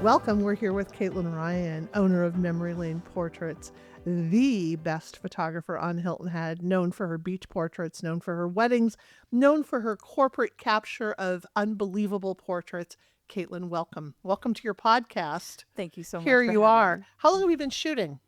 Welcome. We're here with Caitlin Ryan, owner of Memory Lane Portraits, the best photographer on Hilton Head, known for her beach portraits, known for her weddings, known for her corporate capture of unbelievable portraits. Caitlin, welcome. Welcome to your podcast. Thank you so much. Here for you having are. me. How long have you been shooting?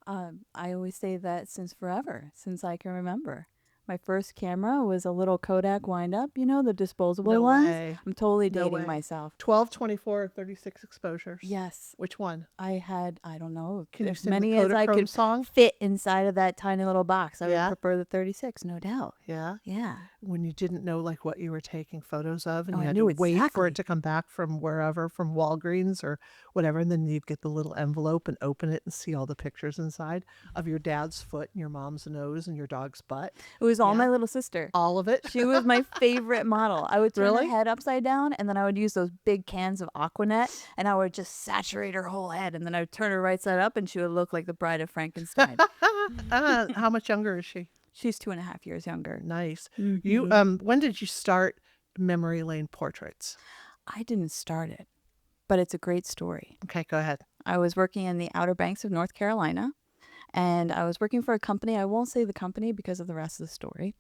I always say that since forever, since I can remember. My first camera was a little Kodak wind-up, the disposable No ones. way. I'm totally No dating way. myself. 12, 24, or 36 exposures. Yes. Which one? I had, I don't know, Can you as sing many the as I Kodachrome could song? fit inside of that tiny little box. I Yeah? would prefer the 36, no doubt. Yeah? Yeah. When you didn't know like what you were taking photos of and Oh, you I had knew to wait for exactly. it to come back from wherever, from Walgreens or whatever, and then you'd get the little envelope and open it and see all the pictures inside of your dad's foot and your mom's nose and your dog's butt. It was all Yeah. my little sister. All of it. She was my favorite model. I would turn Really? her head upside down, and then I would use those big cans of Aquanet, and I would just saturate her whole head, and then I would turn her right side up, and she would look like the Bride of Frankenstein. How much younger is she? She's 2.5 years younger. Nice. Mhm. You when did you start Memory Lane Portraits? I didn't start it, but it's a great story. Okay, go ahead. I was working in the Outer Banks of North Carolina, and I was working for a company. I won't say the company because of the rest of the story.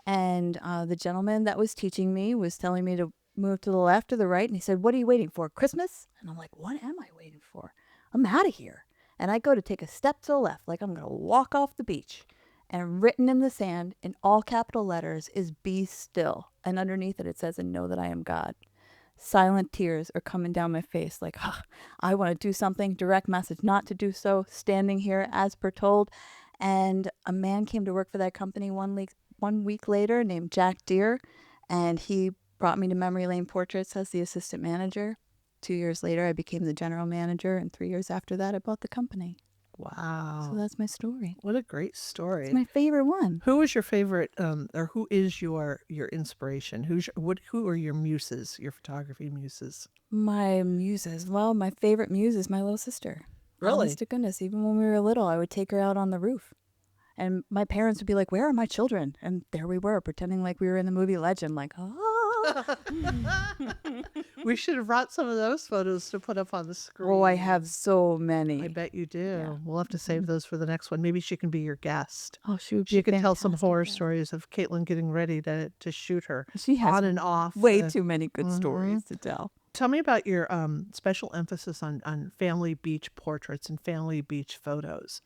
And the gentleman that was teaching me was telling me to move to the left or the right. And he said, "What are you waiting for? Christmas?" And I'm like, "What am I waiting for? I'm out of here." And I go to take a step to the left, like I'm going to walk off the beach. And written in the sand in all capital letters is "Be still." And underneath it, it says, "And know that I am God." Silent tears are coming down my face like, I want to do something, direct message not to do so, standing here as per told. And a man came to work for that company 1 week later named Jack Deere, and he brought me to Memory Lane Portraits as the assistant manager. 2 years later, I became the general manager, and 3 years after that, I bought the company. Wow. So that's my story. What a great story. It's my favorite one. Who is your favorite, or who is your inspiration? Who are your muses, your photography muses? My muses. Well, my favorite muse is my little sister. Really? Honest to goodness, even when we were little, I would take her out on the roof. And my parents would be like, "Where are my children?" And there we were, pretending like we were in the movie Legend, like, oh. We should have brought some of those photos to put up on the screen. Oh, I have so many. I bet you do. Yeah. We'll have to save those for the next one. Maybe she can be your guest. Oh, she would be She could tell some fantastic, horror yeah. stories of Caitlin getting ready to shoot her She has on and off. way too many good stories to tell. Tell me about your special emphasis on family beach portraits and family beach photos.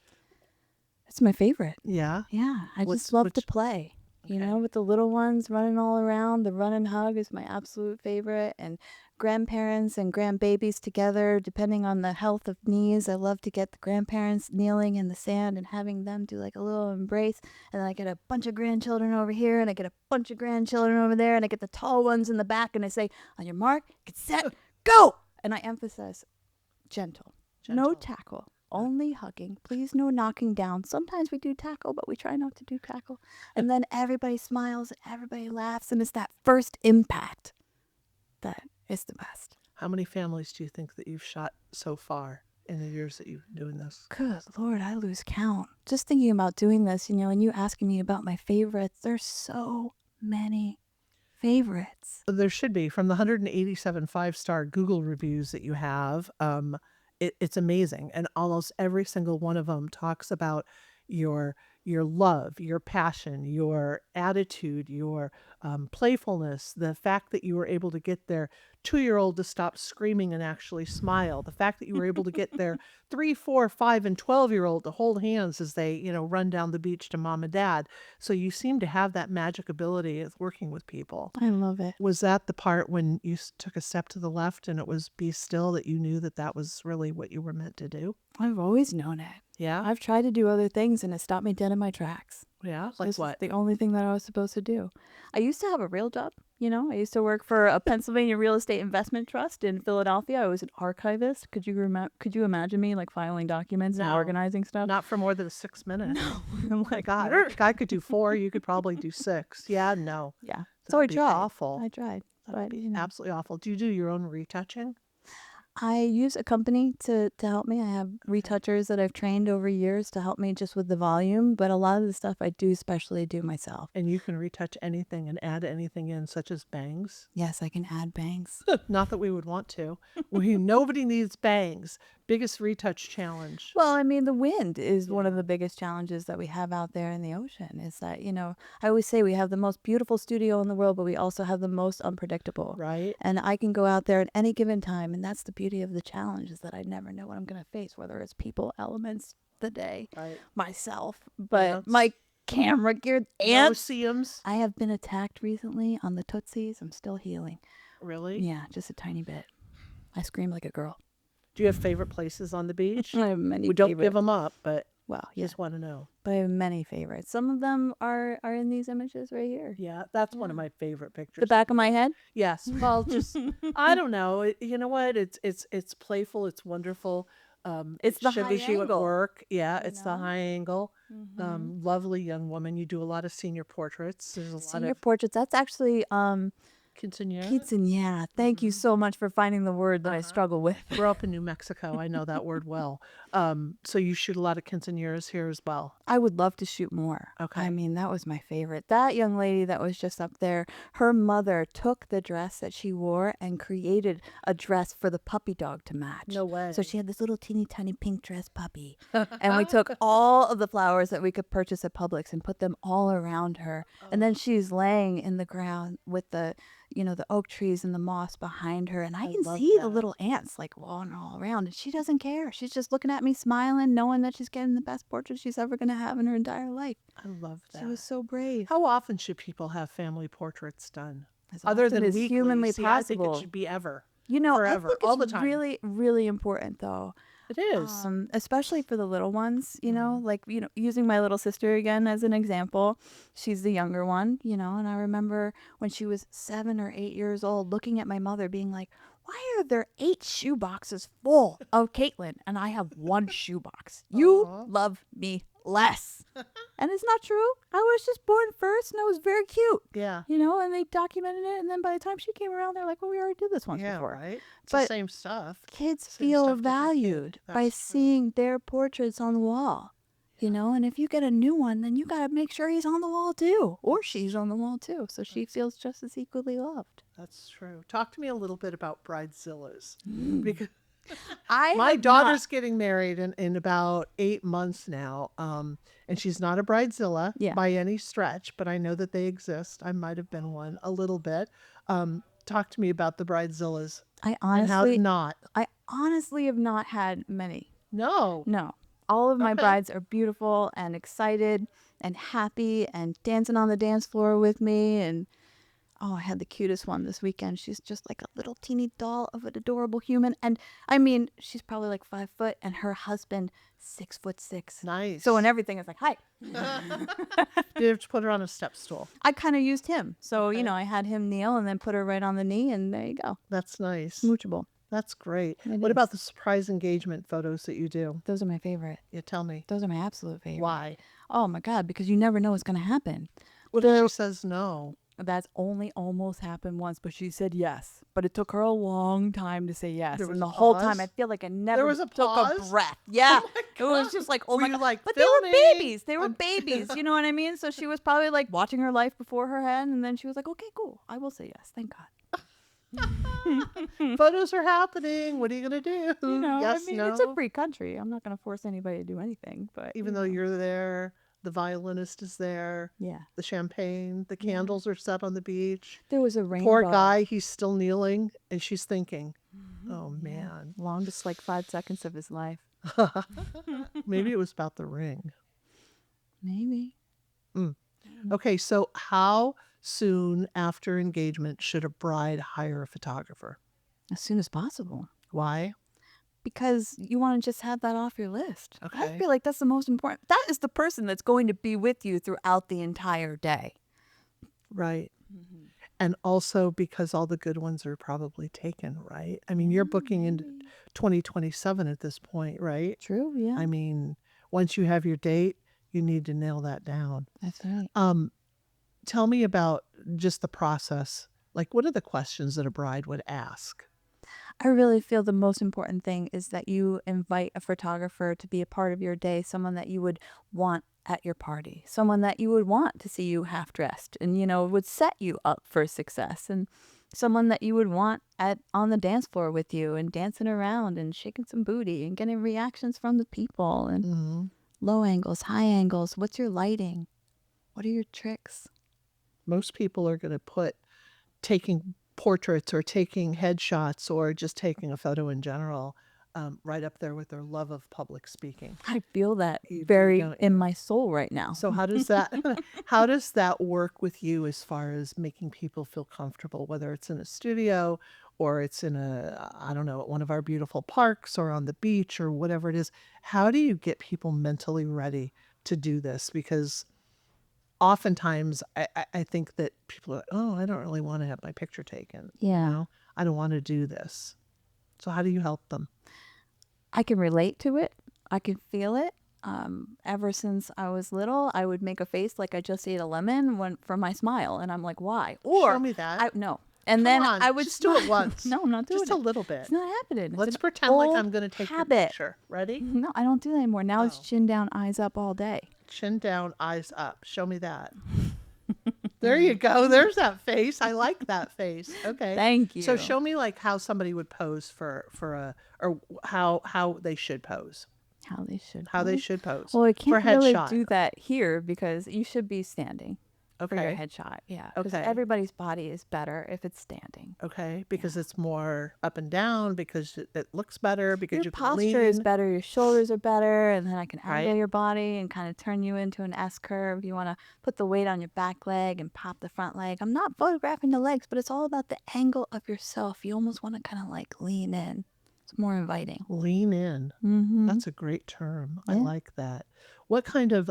It's my favorite. Yeah? Yeah, I What's- just love which- to play. You Okay. know, with the little ones running all around. The run and hug is my absolute favorite. And grandparents and grandbabies together, depending on the health of knees. I love to get the grandparents kneeling in the sand and having them do like a little embrace. And then I get a bunch of grandchildren over here, and I get a bunch of grandchildren over there, and I get the tall ones in the back, and I say, "On your mark, get set, go!" And I emphasize gentle. No tackle. Only hugging. Please, no knocking down. Sometimes we do tackle, but we try not to do tackle. And then everybody smiles and everybody laughs, and it's that first impact that is the best. How many families do you think that you've shot so far in the years that you've been doing this? Good Lord, I lose count. Just thinking about doing this, and you asking me about my favorites, there's so many favorites. There should be. From the 187 five-star Google reviews that you have, it's amazing. And almost every single one of them talks about your love, your passion, your attitude, your playfulness, the fact that you were able to get their 2-year-old to stop screaming and actually smile, the fact that you were able to get their 3, 4, 5, and 12-year-old to hold hands as they, run down the beach to mom and dad. So you seem to have that magic ability of working with people. I love it. Was that the part when you took a step to the left and it was be still that you knew that was really what you were meant to do? I've always known it. Yeah? I've tried to do other things, and it stopped me dead in my tracks. Yeah? Like This was what? the only thing that I was supposed to do. I used to have a real job. I used to work for a Pennsylvania real estate investment trust in Philadelphia. I was an archivist. Could you imagine me like filing documents and No. organizing stuff? Not for more than 6 minutes. No. Oh my God. If I could do 4, you could probably do 6. Yeah, no. Yeah. So I That'd be tried. awful. I tried. That'd But be absolutely awful. Do you do your own retouching? I use a company to help me. I have retouchers that I've trained over years to help me just with the volume, but a lot of the stuff I do especially do myself. And you can retouch anything and add anything in, such as bangs. Yes, I can add bangs. Not that we would want to. Nobody needs bangs. Biggest retouch challenge. Well, I mean, the wind is one of the biggest challenges that we have out there in the ocean. Is that, I always say we have the most beautiful studio in the world, but we also have the most unpredictable. Right. And I can go out there at any given time, and that's the beauty of the challenge, is that I never know what I'm going to face, whether it's people, elements, the day, Right. myself, but Ants. my camera gear, ants. No-see-ums. I have been attacked recently on the Tootsies. I'm still healing. Really? Yeah, just a tiny bit. I scream like a girl. Do you have favorite places on the beach? I have many We don't favorites. give them up, but Well, yeah, just want to know. but I have many favorites. Some of them are in these images right here. Yeah, that's one of my favorite pictures. The back of my head. Yes. Well, just I don't know. You know what? It's playful. It's wonderful. It's It the high shivers you at angle, work. Yeah, you it's the know? high angle. Lovely young woman. You do a lot of senior portraits. There's a lot Senior of portraits. That's actually quinceañera. quinceañera. Thank you so much for finding the word that I struggle with. Grew up in New Mexico. I know that word well. So you shoot a lot of quinceañeras here as well. I would love to shoot more. Okay. I mean, that was my favorite. That young lady that was just up there, her mother took the dress that she wore and created a dress for the puppy dog to match. No way. So she had this little teeny tiny pink dress puppy. And we took all of the flowers that we could purchase at Publix and put them all around her. And then she's laying in the ground with the oak trees and the moss behind her. And I can love see the that. little ants like walking all around. And she doesn't care. She's just looking at me, smiling, knowing that she's getting the best portrait she's ever going to have in her entire life. I love that. She was so brave. How often should people have family portraits done? As Other often than as weekly. humanly See, I think possible. it should be ever. I Forever, think it's all the time. really, really important though. It is. Especially for the little ones, like, using my little sister again as an example. She's the younger one, and I remember when she was 7 or 8 years old looking at my mother being like, why are there 8 shoe boxes full of Caitlin and I have 1 shoe box? You love me less. And it's not true. I was just born first and I was very cute. Yeah. And they documented it. And then by the time she came around, they're like, well, we already did this once Yeah, before. right? It's But the same stuff. Kids Same feel stuff, different kid. valued by That's true. seeing their portraits on the wall. And if you get a new one, then you got to make sure he's on the wall too, or she's on the wall too, so she feels just as equally loved. That's true. Talk to me a little bit about bridezillas. Because I my have daughter's getting married in about 8 months now. And she's not a bridezilla Yeah. by any stretch, but I know that they exist. I might have been one a little bit. Talk to me about the bridezillas I and how honestly, not. I honestly have not had many. No. No, all of my Okay. brides are beautiful and excited and happy and dancing on the dance floor with me. And I had the cutest one this weekend. She's just like a little teeny doll of an adorable human. And I mean, she's probably like 5 foot, and her husband 6'6". Nice. So when everything is like, hi, You have to put her on a step stool. I kind of used him. So I had him kneel and then put her right on the knee, and there you go, That's nice. smoochable. That's great. It What about is. the surprise engagement photos that you do? Those are my favorite. Yeah, tell me. Those are my absolute favorite. Why? Oh my God, because you never know what's going to happen. What if she says no? That's only almost happened once, but she said yes. But it took her a long time to say yes. There was And the a whole pause? time, I feel like I never was a took a pause? breath. Yeah. Oh my It was God. just like, oh Were my you God. like, But "Fill they were me"? babies. They were babies. You know what I mean? So she was probably like watching her life before her head. And then she was like, okay, cool. I will say yes. Thank God. Photos are happening. What are you going to do? Yes, I mean, no. it's a free country. I'm not going to force anybody to do anything. But Even though you're there, the violinist is there, yeah, the champagne, the candles are set on the beach. there was a rainbow. Poor guy, he's still kneeling, and she's thinking, oh man, Longest like 5 seconds of his life. maybe it was about the ring. Maybe. Okay, so how soon after engagement should a bride hire a photographer? As soon as possible. Why? Because you want to just have that off your list. I Okay. feel like that's the most important. That is the person that's going to be with you throughout the entire day. Right. And also because all the good ones are probably taken, right? I mean, you're booking into 2027 at this point, right? True, yeah. I mean, once you have your date, you need to nail that down. That's right. Tell me about just the process. Like, what are the questions that a bride would ask? I really feel the most important thing is that you invite a photographer to be a part of your day, someone that you would want at your party, someone that you would want to see you half dressed and, would set you up for success, and someone that you would want at on the dance floor with you and dancing around and shaking some booty and getting reactions from the people and Mhm. low angles, high angles. What's your lighting? What are your tricks? Most people are gonna put taking portraits or taking headshots or just taking a photo in general, right up there with their love of public speaking. I feel that You do, very don't in you? my soul right now. So how does that how does that work with you as far as making people feel comfortable, whether it's in a studio or it's in a, I don't know, at one of our beautiful parks or on the beach or whatever it is? How do you get people mentally ready to do this? Because oftentimes I think that people are, oh, I don't really want to have my picture taken, Yeah. I don't want to do this. So how do you help them? I can relate to it. I can feel it. Ever since I was little, I would make a face like I just ate a lemon when for my smile, and I'm like, why? Show Or me that. I no, and Come then on, I would just do it smile. once. No, I'm not doing Just a it. little It's bit. not happening. It's Let's an pretend like old I'm going to take your habit. picture. Ready? No, I don't do that anymore. Now it's Oh, chin down, eyes up all day. chin down, eyes up. Show me that. There you go. There's that face. I like that face. Okay. Thank So you. show me like how somebody would pose for a, or how they should pose. How they should How they pose. should pose Well, I for a can't really headshot. do that here because you should be standing for your Okay. headshot. Yeah, because Okay. everybody's body is better if it's standing. Okay. Yeah. Because it's more up and down, because it looks better, because Your you can posture is lean. better, your shoulders are better, and then I can angle Right. your body and kind of turn you into an S curve. You want to put the weight on your back leg and pop the front leg. I'm not photographing the legs, but it's all about the angle of yourself. You almost want to kind of like lean in. It's more inviting. Lean in. Mm-hmm. That's a great term. I Yeah. like that. What kind of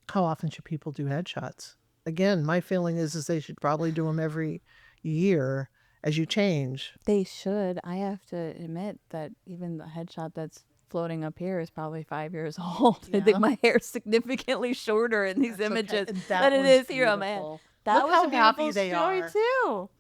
how often should people do headshots? Again, my feeling is they should probably do them every year as you change. They should. I have to admit that even the headshot that's floating up here is probably 5 years old. I think Yeah. my hair's significantly shorter in these That's okay. images And than that it one's is here on my head. beautiful. That Look was how a happy beautiful they story are. too.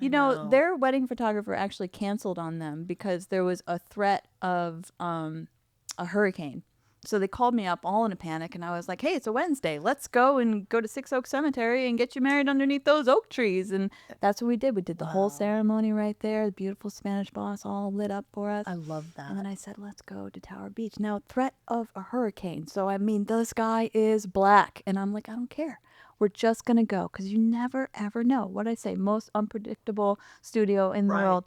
I know. Their wedding photographer actually canceled on them because there was a threat of a hurricane. So they called me up all in a panic, and I was like, "Hey, it's a Wednesday. Let's go to Six Oak Cemetery and get you married underneath those oak trees." And that's what we did. We did the whole Wow. ceremony right there. The beautiful Spanish boss all lit up for us. I love And then that. I said, "Let's go to Tower Beach." Now, threat of a hurricane. So I mean, the sky is black, and I'm like, I don't care. We're just gonna go because you never ever know. What I say, most unpredictable studio in the Right. world.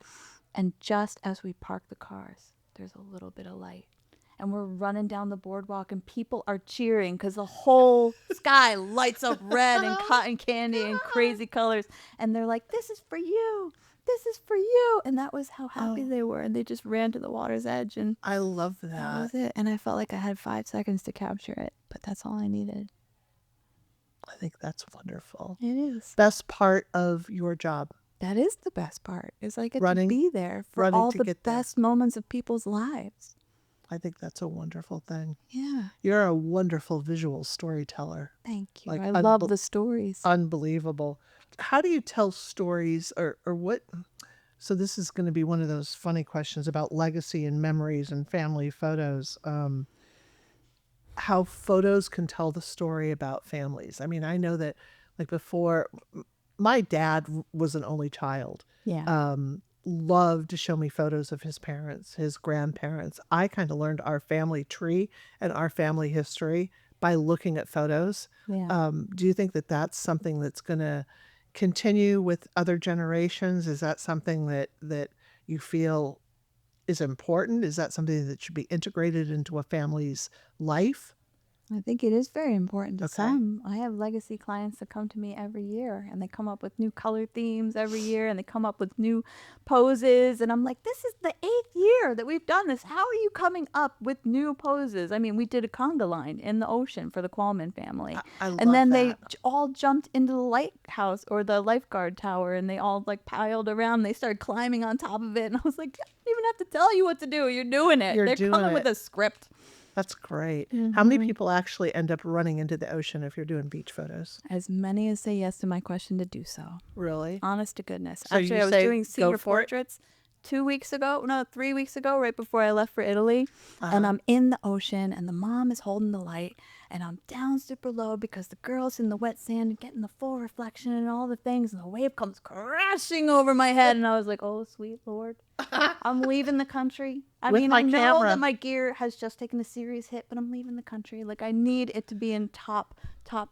And just as we park the cars, there's a little bit of light. And we're running down the boardwalk, and people are cheering because the whole sky lights up red and Oh, cotton candy and God. crazy colors. And they're like, "This is for you. This is for you." And that was how happy Oh, they were. And they just ran to the water's edge, and I love that that. was it. And I felt like I had 5 seconds to capture it, but that's all I needed. I think that's wonderful. It is. Best part of your job, That is the best part, is I get to running be there for running all to the get there. best moments of people's lives. I think that's a wonderful thing. Yeah. You're a wonderful visual storyteller. Thank you. Like I love the stories. unbelievable. How do you tell stories, or what? So this is going to be one of those funny questions about legacy and memories and family photos. How photos can tell the story about families. I mean, I know that like before, my dad was an only child. Yeah. Loved to show me photos of his parents, his grandparents. I kind of learned our family tree and our family history by looking at photos. Yeah. Do you think that that's something that's going to continue with other generations? Is that something that you feel is important? Is that something that should be integrated into a family's life? I think it is very important to Okay. some. I have legacy clients that come to me every year, and they come up with new color themes every year, and they come up with new poses. And I'm like, this is the 8th year that we've done this. How are you coming up with new poses? I mean, we did a conga line in the ocean for the Qualman family. I And love then they that. all jumped into the lighthouse or the lifeguard tower, and they all like piled around. They started climbing on top of it. And I was like, I don't even have to tell you what to do. You're doing it. You're They're doing coming with it. a script. That's great. How many people actually end up running into the ocean if you're doing beach photos? As many as say yes to my question to do so. Really? Honest to goodness. So Actually, you I was say doing go senior for it? portraits. 3 weeks ago, right before I left for Italy. And I'm in the ocean and the mom is holding the light and I'm down super low because the girl's in the wet sand and getting the full reflection and all the things. And the wave comes crashing over my head. And I was like, oh, sweet Lord, I'm leaving the country. I With mean, my I know camera. that my gear has just taken a serious hit, but I'm leaving the country. Like, I need it to be in top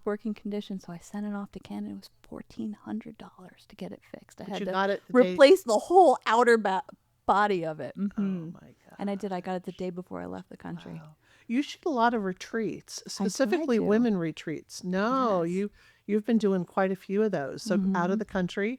working condition. So I sent it off to Canada. It was $1,400 to get it fixed. I But had you to got it the day. replace the whole outer body of it. Oh my God. And I did. I got it the day before I left the country. Wow. You should a lot of retreats, I tried specifically to. women retreats. No, Yes. you've been doing quite a few of those. So out of the country,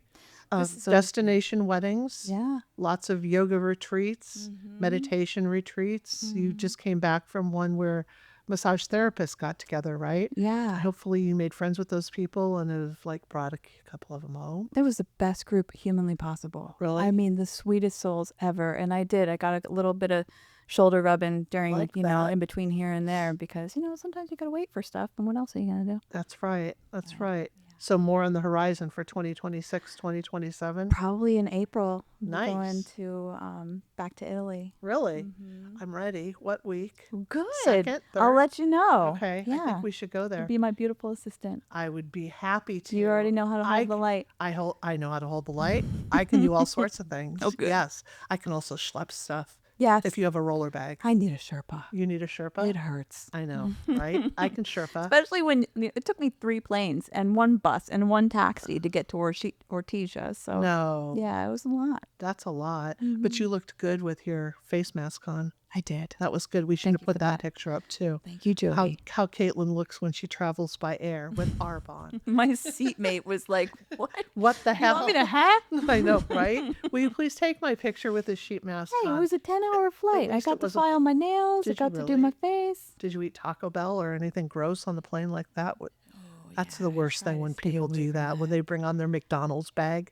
This is so destination weddings, Yeah. lots of yoga retreats, meditation retreats. You just came back from one where massage therapists got together, right? Yeah. Hopefully you made friends with those people and have like brought a couple of them home. It was the best group humanly possible. Really? I mean, the sweetest souls ever. And I did. I got a little bit of shoulder rubbing during, Like you know, that. in between here and there because, you know, sometimes you got to wait for stuff. And what else are you going to do? That's right. That's right. So more on the horizon for 2026, 2027. Probably in April. Nice. Going to back to Italy. Really? I'm ready. What week? Good. Second, I'll third? let you know. Okay. Yeah. I think we should go there. Be my beautiful assistant. I would be happy to. You already know how to hold the light. I know how to hold the light. I can do all sorts of things. Oh, good. Yes. I can also schlep stuff. Yes. If you have a roller bag. I need a Sherpa. You need a Sherpa? It hurts. I know, right? I can Sherpa. Especially when it took me 3 planes and 1 bus and 1 taxi to get to Ortigia. So No. yeah, it was a lot. That's a lot. But you looked good with your face mask on. I did. That was good. We should Thank have you put for that that. picture up too. Thank you, Jody. How Caitlin looks when she travels by air with ARB on. My seatmate was like, "What? What the You hell? want me to hat?" I know, right? Will you please take my picture with the sheet mask Hey, it on? was a 10-hour flight. I least got it to was a- file my nails. I Did you got to do really? my face. Did you eat Taco Bell or anything gross on the plane like that? That's the worst thing when people do that, when they bring on their McDonald's bag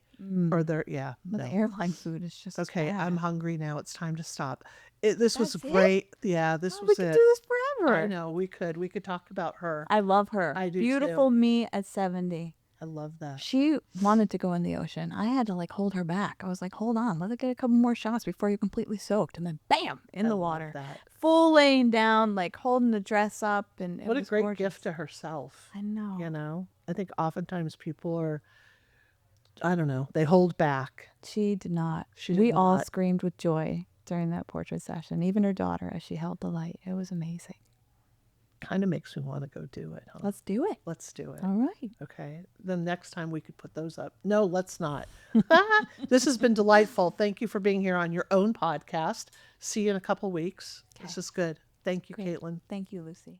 or their, But no. the airline food is just Okay, bad. I'm hungry now. It's time to stop. This was That's it? great. Yeah, this Oh, we was could it. do this forever. I know, we could. We could talk about her. I love her. I do Beautiful me at 70. I love that. She wanted to go in the ocean. I had to like hold her back. I was like, hold on, let her get a couple more shots before you're completely soaked. And then bam, in I the love water. that. Full laying down, like holding the dress up. And it What a was great gorgeous. gift to herself. I know. You know, I think oftentimes people are, I don't know, they hold back. She did not. She did We all not. screamed with joy during that portrait session, even her daughter as she held the light. It was amazing. Kind of makes me want to go do it. Huh? Let's do it. Let's do it. All right. Okay. Then next time we could put those up. No, let's not. This has been delightful. Thank you for being here on your own podcast. See you in a couple weeks. This is good. Thank you, Great. Caitlin. Thank you, Lucy.